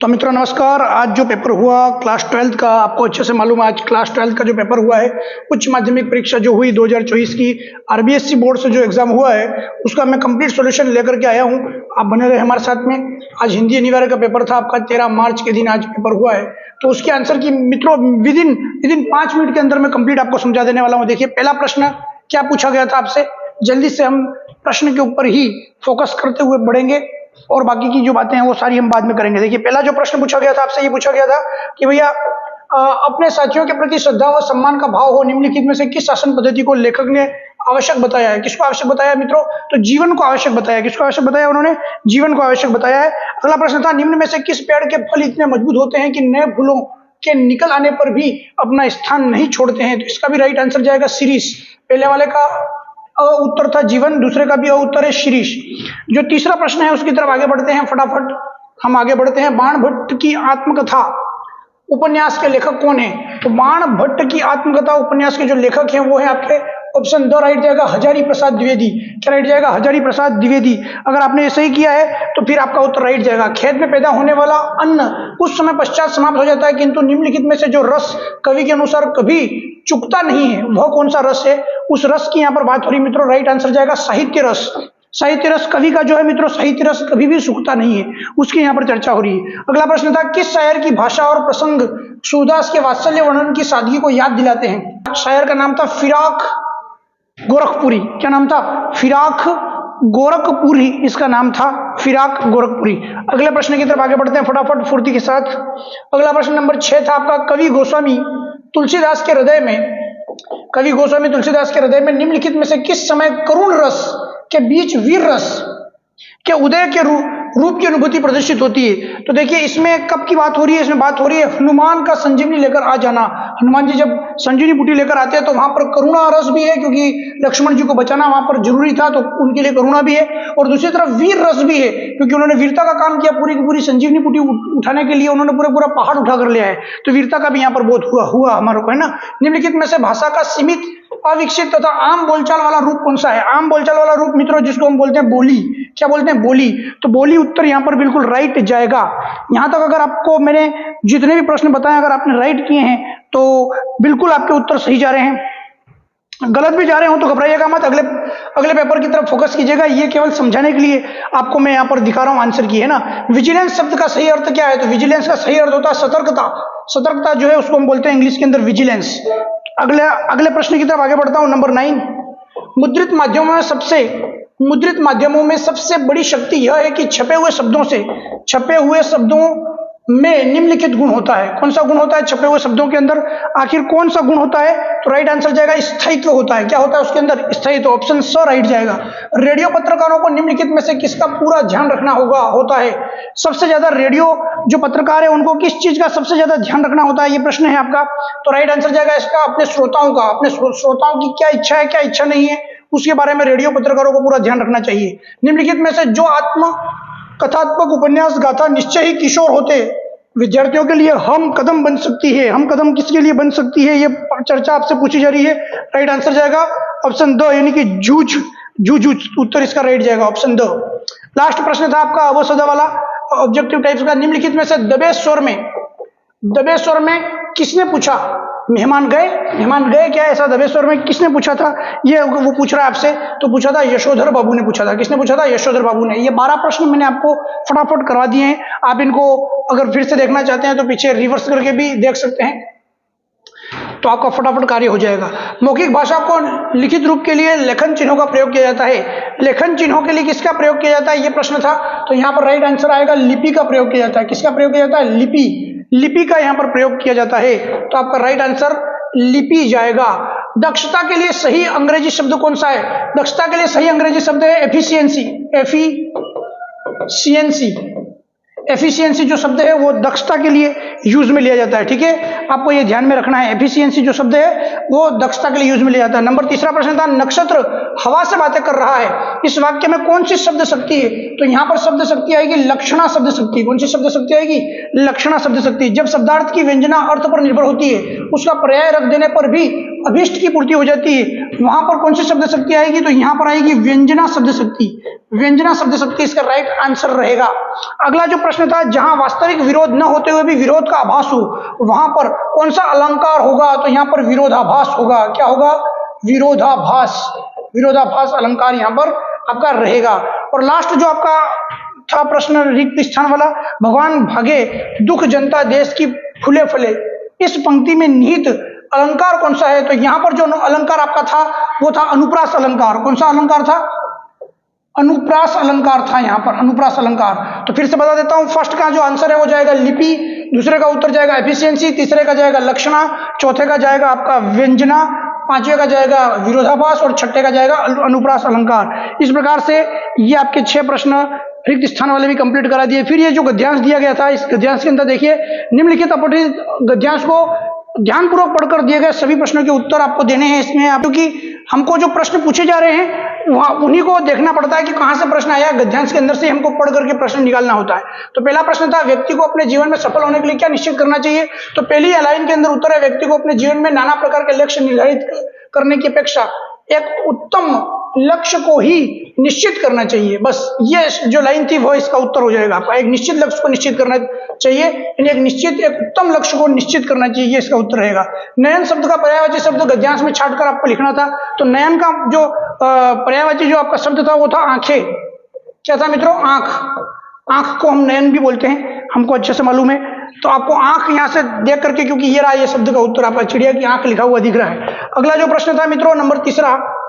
तो मित्रों नमस्कार। आज जो पेपर हुआ क्लास 12th का, आपको अच्छे से मालूम है आज क्लास 12th का जो पेपर हुआ है, उच्च माध्यमिक परीक्षा जो हुई 2024 की आरबीएससी बोर्ड से जो एग्जाम हुआ है, उसका मैं कंप्लीट सॉल्यूशन लेकर के आया हूं। आप बने रहे हमारे साथ में। आज हिंदी अनिवार्य का पेपर था आपका, 13 मार्च के दिन आज पेपर हुआ है। तो उसके आंसर की मित्रों विद इन 5 मिनट के अंदर मैं कंप्लीट आपको समझा देने वाला हूँ। देखिए पहला प्रश्न क्या पूछा गया था आपसे, जल्दी से हम प्रश्न के ऊपर ही फोकस करते हुए बढ़ेंगे और बाकी की जो बातें हैं वो सारी हम बाद में करेंगे। देखिए पहला जो प्रश्न पूछा गया था आपसे, ये पूछा गया था कि भैया अपने साथियों के प्रति श्रद्धा व सम्मान का भाव हो, निम्नलिखित में से किस शासन पद्धति को लेखक ने आवश्यक बताया है। किसको आवश्यक बताया मित्रों? तो जीवन को आवश्यक बताया। किसको आवश्यक बताया उन्होंने? जीवन को आवश्यक बताया है। अगला प्रश्न था, निम्न में से किस पेड़ के फल इतने मजबूत होते हैं कि नए फूलों के निकल आने पर भी अपना स्थान नहीं छोड़ते हैं। तो इसका भी राइट आंसर जाएगा शिरीष। पहले वाले का उत्तर था जीवन, दूसरे का भी उत्तर है शिरीष। जो तीसरा प्रश्न है उसकी तरफ आगे बढ़ते हैं, फटाफट हम आगे बढ़ते हैं। बाण भट्ट की आत्मकथा उपन्यास के लेखक कौन है? तो बाण भट्ट की आत्मकथा उपन्यास के जो लेखक हैं वो है आपके ऑप्शन द राइट जाएगा हजारी प्रसाद द्विवेदी। क्या राइट जाएगा? हजारी प्रसाद द्विवेदी। अगर आपने ये सही किया है तो फिर आपका उत्तर राइट जाएगा। खेत में पैदा होने वाला अन्न कुछ समय पश्चात समाप्त हो जाता है, किंतु निम्नलिखित में से जो रस कवि के अनुसार कभी चुकता नहीं है वह कौन सा रस है? उस रस की यहाँ पर बात हो रही मित्रों। राइट आंसर जाएगा साहित्य रस। साहित्य रस कवि का जो है मित्रों, साहित्य रस कभी भी सूखता नहीं है, उसकी यहाँ पर चर्चा हो रही है। अगला प्रश्न था, किस शायर की भाषा और प्रसंग सूरदास के वात्सल्य वर्णन की सादगी को याद दिलाते हैं? शायर का नाम था फिराक गोरखपुरी। क्या नाम था? फिराक गोरखपुरी इसका नाम था, फिराक गोरखपुरी। अगले प्रश्न की तरफ आगे बढ़ते हैं फटाफट फुर्ती के साथ। अगला प्रश्न नंबर 6 था आपका, कवि गोस्वामी तुलसीदास के हृदय में, कवि गोस्वामी तुलसीदास के हृदय में निम्नलिखित में से किस समय करुण रस के बीच वीर रस के उदय के रूप की अनुभूति प्रदर्शित होती है? तो देखिए इसमें कब की बात हो रही है? इसमें बात हो रही है हनुमान का संजीवनी लेकर आ जाना। हनुमान जी जब संजीवनी बूटी लेकर आते हैं तो वहां पर करुणा रस भी है, क्योंकि लक्ष्मण जी को बचाना वहां पर जरूरी था, तो उनके लिए करुणा भी है। और दूसरी तरफ वीर रस भी है, क्योंकि उन्होंने वीरता का काम किया। पूरी की पूरी संजीवनी बूटी उठाने के लिए उन्होंने पूरा पहाड़ उठा कर लिया है, तो वीरता का भी यहाँ पर बोध हुआ हमारे को, है ना। निम्नलिखित में से भाषा का सीमित, अविकसित तथा आम बोलचाल वाला रूप कौन सा है? आम बोलचाल वाला रूप मित्रों जिसको हम बोलते हैं बोली। क्या बोलते हैं? बोली। तो बोली उत्तर यहां पर बिल्कुल राइट जाएगा। यहां तक अगर आपको मैंने जितने भी प्रश्न बताए अगर आपने राइट किए हैं तो बिल्कुल आपके उत्तर सही जा रहे हैं। गलत भी जा रहे हो तो घबराइएगा मत, अगले पेपर की तरफ फोकस कीजिएगा। ये केवल समझाने के लिए आपको मैं यहां पर दिखा रहा हूं आंसर की, है ना। विजिलेंस शब्द का सही अर्थ क्या है? तो विजिलेंस का सही अर्थ होता है सतर्कता। सतर्कता जो है उसको हम बोलते हैं इंग्लिश के अंदर विजिलेंस। अगले प्रश्न की तरफ आगे बढ़ता हूं, नंबर 9। मुद्रित माध्यमों में सबसे बड़ी शक्ति यह है कि छपे हुए शब्दों में निम्नलिखित गुण होता है। कौन सा गुण होता है छपे हुए शब्दों के अंदर? आखिर कौन सा गुण होता है? तो राइट आंसर जाएगा स्थायित्व होता है। क्या होता है उसके अंदर? स्थायित्व। ऑप्शन स राइट जाएगा। रेडियो पत्रकारों को निम्नलिखित में से किसका पूरा ध्यान रखना होता है? सबसे ज्यादा रेडियो जो पत्रकार है उनको किस चीज का सबसे ज्यादा ध्यान रखना होता है? ये प्रश्न है आपका। तो राइट आंसर जाएगा इसका अपने श्रोताओं का। अपने श्रोताओं की क्या इच्छा है, क्या इच्छा नहीं है, उसके बारे में रेडियो पत्रकारों को पूरा ध्यान रखना चाहिए। निम्नलिखित में से जो आत्म कथात्मक उपन्यास गाथा निश्चय ही किशोर होते विद्यार्थियों के लिए हम कदम बन सकती है। हम कदम किसके लिए बन सकती है, ये चर्चा आपसे पूछी जा रही है। राइट आंसर जाएगा ऑप्शन द, यानी कि जूझ। उत्तर इसका राइट जाएगा ऑप्शन द। लास्ट प्रश्न था आपका अवसदा वाला, ऑब्जेक्टिव टाइप्स का। निम्नलिखित में से दबे स्वर में किसने पूछा? मेहमान गए क्या? ऐसा दबे स्वर में किसने पूछा था? ये वो पूछ रहा है आपसे, तो पूछा था यशोधर बाबू ने पूछा था। किसने पूछा था? यशोधर बाबू ने। ये 12 प्रश्न मैंने आपको फटाफट करवा दिए हैं। आप इनको अगर फिर से देखना चाहते हैं तो पीछे रिवर्स करके भी देख सकते हैं, तो आपका फटाफट कार्य हो जाएगा। मौखिक भाषा को लिखित रूप के लिए लेखन चिन्हों का प्रयोग किया जाता है। लेखन चिन्हों के लिए किसका प्रयोग किया जाता है? ये प्रश्न था। तो यहाँ पर राइट आंसर आएगा लिपि का प्रयोग किया जाता है। किसका प्रयोग किया जाता है? लिपि का यहाँ पर प्रयोग किया जाता है। तो आपका राइट आंसर लिपि जाएगा। दक्षता के लिए सही अंग्रेजी शब्द कौन सा है? दक्षता के लिए सही अंग्रेजी शब्द है एफिशिएंसी जो शब्द है वो दक्षता के लिए यूज में लिया जाता है। ठीक है, आपको ये ध्यान में रखना है। एफिशिएंसी जो शब्द है वो दक्षता के लिए यूज में लिया जाता है। नंबर 3 प्रश्न था, नक्षत्र हवा से बातें कर रहा है, इस वाक्य में कौन सी शब्द शक्ति है? तो यहां पर शब्द शक्ति आएगी लक्षणा शब्द शक्ति। कौन सी शब्द शक्ति आएगी? लक्षणा शब्द शक्ति। जब शब्दार्थ की व्यंजना अर्थ पर निर्भर होती है, उसका पर्याय रख देने पर भी अभिष्ट की पूर्ति हो जाती है, वहां पर कौन सी शब्द शक्ति आएगी? तो यहां पर आएगी व्यंजना शब्द शक्ति। व्यंजना शब्द शक्ति इसका राइट आंसर रहेगा। अगला जो प्रश्न था, जहां वास्तविक विरोध न होते हुए भी विरोध का आभास हो वहां पर कौन सा अलंकार होगा? तो यहां पर विरोधाभास होगा। क्या होगा? विरोधाभास। विरोधाभास अलंकार यहां पर आपका रहेगा। और लास्ट जो आपका था प्रश्न रिक्त स्थान वाला, भगवान भागे दुख जनता देश की फूले फले, इस पंक्ति में निहित अलंकार कौन सा है? तो यहां पर जो अलंकार आपका था वो था अनुप्रास अलंकार। कौन सा अलंकार था? अनुप्रास अलंकार था यहां पर, अनुप्रास अलंकार। तो फिर से बता देता हूं, फर्स्ट का जो आंसर है वो जाएगा लिपि, दूसरे का उत्तर जाएगा एफिशिएंसी, तीसरे का जाएगा लक्षणा, चौथे का जाएगा आपका व्यंजना, पांचवे का जाएगा विरोधाभास और छठे का जाएगा अनुप्रास अलंकार। इस प्रकार से ये आपके 6 प्रश्न रिक्त स्थान वाले भी कंप्लीट करा दिए। फिर ये जो गद्यांश दिया गया था, इस गद्यांश के अंदर देखिए, निम्नलिखित अपठित गद्यांश को ध्यानपूर्वक पढ़कर दिए गए सभी प्रश्नों के उत्तर आपको देने हैं इसमें, क्योंकि हमको जो प्रश्न पूछे जा रहे हैं वहां उन्हीं को देखना पड़ता है कि कहां से प्रश्न आया। गद्यांश के अंदर से हमको पढ़ करके प्रश्न निकालना होता है। तो पहला प्रश्न था, व्यक्ति को अपने जीवन में सफल होने के लिए क्या निश्चित करना चाहिए? तो पहली लाइन के अंदर उत्तर है, व्यक्ति को अपने जीवन में नाना प्रकार के लक्ष्य निर्धारित करने की अपेक्षा एक उत्तम लक्ष्य को ही निश्चित करना चाहिए। बस ये जो लाइन थी वो इसका उत्तर हो जाएगा आपका। एक निश्चित लक्ष्य को निश्चित करना चाहिए, यानी एक निश्चित, एक उत्तम लक्ष्य को निश्चित करना चाहिए, ये इसका उत्तर रहेगा। नयन शब्द का पर्यायवाची शब्द गद्यांश में छांटकर आपको लिखना था। तो नयन का जो पर्यायवाची जो आपका शब्द था वो था आंखें। क्या था मित्रों? आंख। आंख को हम नयन भी बोलते हैं, हमको अच्छे से मालूम है। तो आपको आंख यहां से देख करके, क्योंकि ये रहा ये शब्द का उत्तर आपका, चिड़िया की आंख लिखा हुआ दिख रहा है। अगला जो प्रश्न था मित्रों, नंबर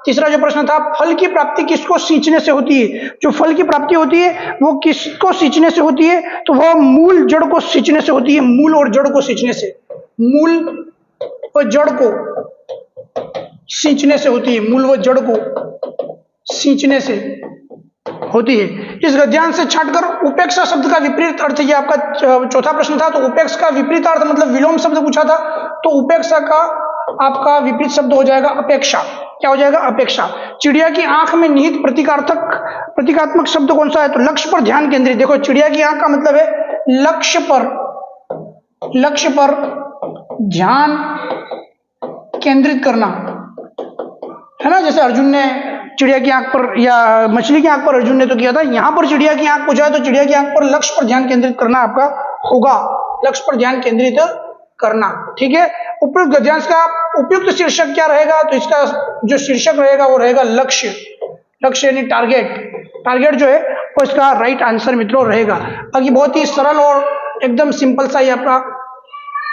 तीसरा जो प्रश्न था, फल की प्राप्ति किसको सींचने से होती है? जो फल की प्राप्ति होती है वो किसको सींचने से होती है? तो वह मूल जड़ को सींचने से होती है। मूल और जड़ को सींचने से, मूल और जड़ को सींचने से होती है। मूल व जड़ को सींचने से होती है। इस गद्यांश से छांटकर उपेक्षा शब्द का विपरीत अर्थ, ये आपका चौथा प्रश्न था। तो उपेक्षा का विपरीत अर्थ मतलब विलोम शब्द पूछा था, तो उपेक्षा का आपका विपरीत शब्द हो जाएगा अपेक्षा। क्या हो जाएगा? अपेक्षा। चिड़िया की आंख में निहित प्रतीकात्मक शब्द कौन सा है? तो लक्ष्य पर ध्यान केंद्रित। देखो, चिड़िया की आंख का मतलब है लक्ष्य पर ध्यान केंद्रित करना, है ना। जैसे अर्जुन ने चिड़िया की आंख पर या मछली की आंख पर अर्जुन ने तो किया था, यहां पर चिड़िया की आंख पूछा है तो चिड़िया की आंख पर लक्ष्य पर ध्यान केंद्रित करना आपका होगा। लक्ष्य पर ध्यान केंद्रित करना, ठीक है। उपयुक्त गद्यांश का उपयुक्त शीर्षक क्या रहेगा? तो इसका जो शीर्षक रहेगा वो रहेगा लक्ष्य। लक्ष्य यानी टारगेट जो है वो इसका राइट आंसर मित्रों रहेगा। बाकी बहुत ही सरल और एकदम सिंपल सा ये आपका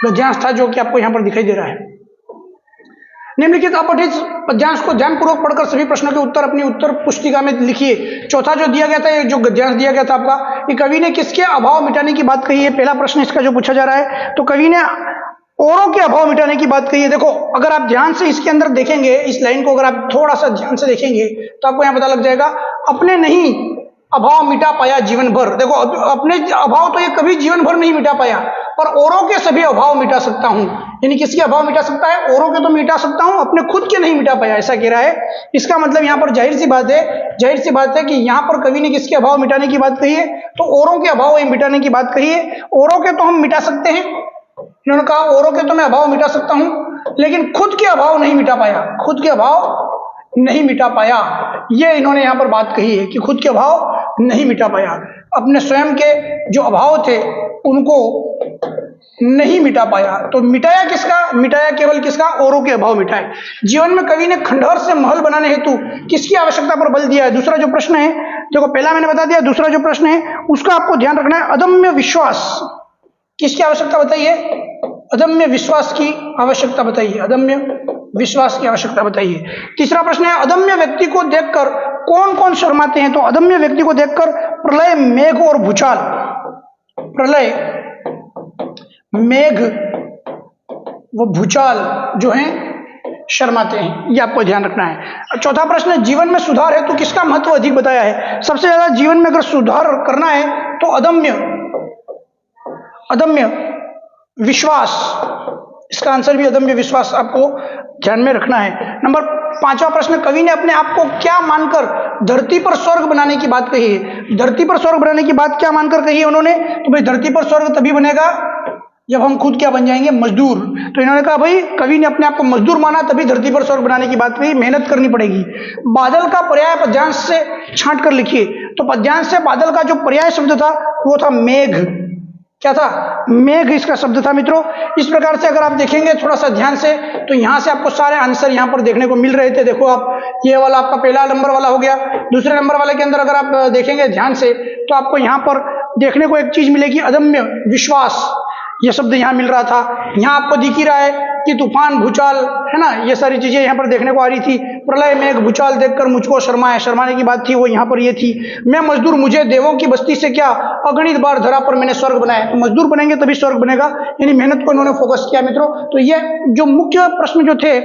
गद्यांश था जो कि आपको यहां पर दिखाई दे रहा है। निम्नलिखित अपठित गद्यांश को ध्यानपूर्वक पढ़कर सभी प्रश्नों के उत्तर अपनी उत्तर पुस्तिका में लिखिए। चौथा जो दिया गया था, ये जो गद्यांश दिया गया था आपका, कि कवि ने किसके अभाव मिटाने की बात कही है? पहला प्रश्न इसका जो पूछा जा रहा है, तो कवि ने औरों के अभाव मिटाने की बात कही है। देखो, अगर आप ध्यान से इसके अंदर देखेंगे, इस लाइन को अगर आप थोड़ा सा ध्यान से देखेंगे तो आपको यहां पता लग जाएगा, अपने नहीं अभाव मिटा पाया जीवन भर। देखो, अपने अभाव तो ये कभी जीवन भर नहीं मिटा पाया, पर औरों के सभी अभाव मिटा सकता हूं। यानी किसके अभाव मिटा सकता है? औरों के तो मिटा सकता हूं, अपने खुद के नहीं मिटा पाया, ऐसा कह रहा है। इसका मतलब यहां पर जाहिर सी बात है कि यहां पर कवि ने किसके अभाव मिटाने की बात कही है? तो औरों के अभाव मिटाने की बात कही है। औरों के तो हम मिटा सकते हैं, इन्होंने कहा औरों के तो मैं अभाव मिटा सकता हूं, लेकिन खुद के अभाव नहीं मिटा पाया। खुद के अभाव नहीं मिटा पाया, ये इन्होंने यहां पर बात कही है कि खुद के अभाव नहीं मिटा पाया। अपने स्वयं के जो अभाव थे उनको नहीं मिटा पाया। तो मिटाया किसका? मिटाया केवल किसका? औरों के अभाव मिटाए। जीवन में कवि ने खंडहर से महल बनाने हेतु किसकी आवश्यकता पर बल दिया है? दूसरा जो प्रश्न है, देखो पहला मैंने बता दिया, दूसरा जो प्रश्न है उसका आपको ध्यान रखना है। अदम्य विश्वास किसकी आवश्यकता बताइए? अदम्य विश्वास की आवश्यकता बताइए। अदम्य विश्वास की आवश्यकता बताइए। तीसरा प्रश्न है, अदम्य व्यक्ति को देखकर कौन कौन शर्माते हैं? तो अदम्य व्यक्ति को देखकर प्रलय, मेघ और भूचाल। प्रलय, मेघ वो भूचाल जो हैं शर्माते हैं, ये आपको ध्यान रखना है। चौथा प्रश्न है, जीवन में सुधार है तो किसका महत्व अधिक बताया है? सबसे ज्यादा जीवन में अगर सुधार करना है तो अदम्य विश्वास, इसका आंसर भी अदम्य विश्वास आपको ध्यान में रखना है। नंबर 5वां प्रश्न, कवि ने अपने आप को क्या मानकर धरती पर स्वर्ग बनाने की बात कही है? धरती पर स्वर्ग बनाने की बात क्या मानकर कही है उन्होंने? तो भाई धरती पर स्वर्ग तभी बनेगा जब हम खुद क्या बन जाएंगे, मजदूर। तो इन्होंने कहा भाई कवि ने अपने आप को मजदूर माना, तभी धरती पर स्वर्ग बनाने की बात कही, मेहनत करनी पड़ेगी। बादल का पर्याय पद्यांश से छांट कर लिखिए। तो पद्यांश से बादल का जो पर्याय शब्द था वो था मेघ। क्या था? मेघ इसका शब्द था मित्रों। इस प्रकार से अगर आप देखेंगे थोड़ा सा ध्यान से, तो यहां से आपको सारे आंसर यहां पर देखने को मिल रहे थे। देखो आप, ये वाला आपका पहला नंबर वाला हो गया। दूसरे नंबर वाले के अंदर अगर आप देखेंगे ध्यान से, तो आपको यहां पर देखने को एक चीज मिलेगी, अदम्य विश्वास, ये शब्द यहां मिल रहा था। यहां आपको दिख ही रहा है कि तूफान, भूचाल, है ना, ये सारी चीजें यहां पर देखने को आ रही थी। प्रलय, मेघ, भूचाल देखकर मुझको शर्माए, शर्माने की बात थी वो यहां पर ये थी। मैं मजदूर, मुझे देवों की बस्ती से क्या, अगणित बार धरा पर मैंने स्वर्ग बनाया। तो मजदूर बनेंगे तभी स्वर्ग बनेगा, यानी मेहनत को इन्होंने फोकस किया मित्रों। तो ये जो मुख्य प्रश्न जो थे,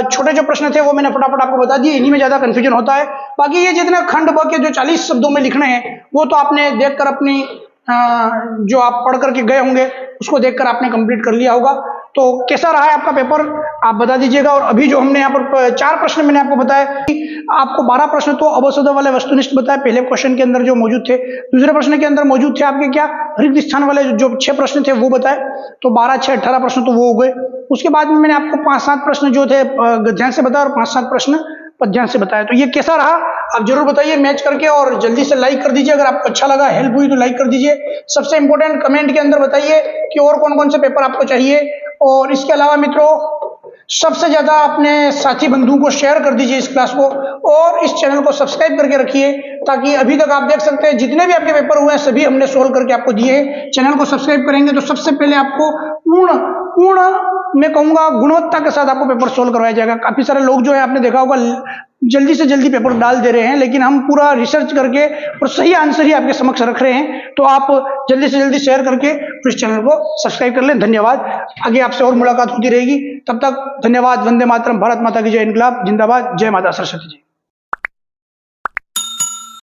छोटे जो प्रश्न थे वो मैंने फटाफट आपको बता दिए, इन्हीं में ज्यादा कंफ्यूजन होता है। बाकी ये जितने खंड ब के जो 40 शब्दों में लिखने हैं वो तो आपने देखकर अपनी जो आप पढ़ करके गए होंगे उसको देखकर आपने कंप्लीट कर लिया होगा। तो कैसा रहा है आपका पेपर, आप बता दीजिएगा। और अभी जो हमने यहाँ पर 4 प्रश्न मैंने आपको बताया, आपको 12 प्रश्न तो अवसद वाले वस्तुनिष्ठ बताए पहले क्वेश्चन के अंदर जो मौजूद थे। दूसरे प्रश्न के अंदर मौजूद थे आपके क्या, रिक्त स्थान वाले जो 6 प्रश्न थे वो बताए। तो 12, 6, 18 प्रश्न तो वो हो गए। उसके बाद में मैंने आपको 5-7 प्रश्न जो थे गद्यांश से बताया और 5-7 प्रश्न पद्यांश से बताया। तो ये कैसा रहा आप जरूर बताइए मैच करके, और जल्दी से लाइक कर दीजिए अगर आपको अच्छा लगा, हेल्प हुई तो लाइक कर दीजिए। सबसे इंपॉर्टेंट कमेंट के अंदर बताइए कि और कौन कौन से पेपर आपको चाहिए। और इसके अलावा मित्रों सबसे ज्यादा अपने साथी बंधुओं को शेयर कर दीजिए इस क्लास को, और इस चैनल को सब्सक्राइब करके रखिए, ताकि अभी तक आप देख सकते हैं जितने भी आपके पेपर हुए हैं सभी हमने सोल्व करके आपको दिए हैं। चैनल को सब्सक्राइब करेंगे तो सबसे पहले आपको पूर्ण मैं कहूंगा गुणवत्ता के साथ आपको पेपर सोल्व करवाया जाएगा। काफी सारे लोग जो है आपने देखा होगा जल्दी से जल्दी पेपर डाल दे रहे हैं, लेकिन हम पूरा रिसर्च करके और सही आंसर ही आपके समक्ष रख रहे हैं। तो आप जल्दी से जल्दी शेयर करके इस चैनल को सब्सक्राइब कर लें। धन्यवाद। आगे आपसे और मुलाकात होती रहेगी, तब तक धन्यवाद। वंदे मातरम, भारत माता की जय, इनकलाब जिंदाबाद, जय माता सरस्वती जी।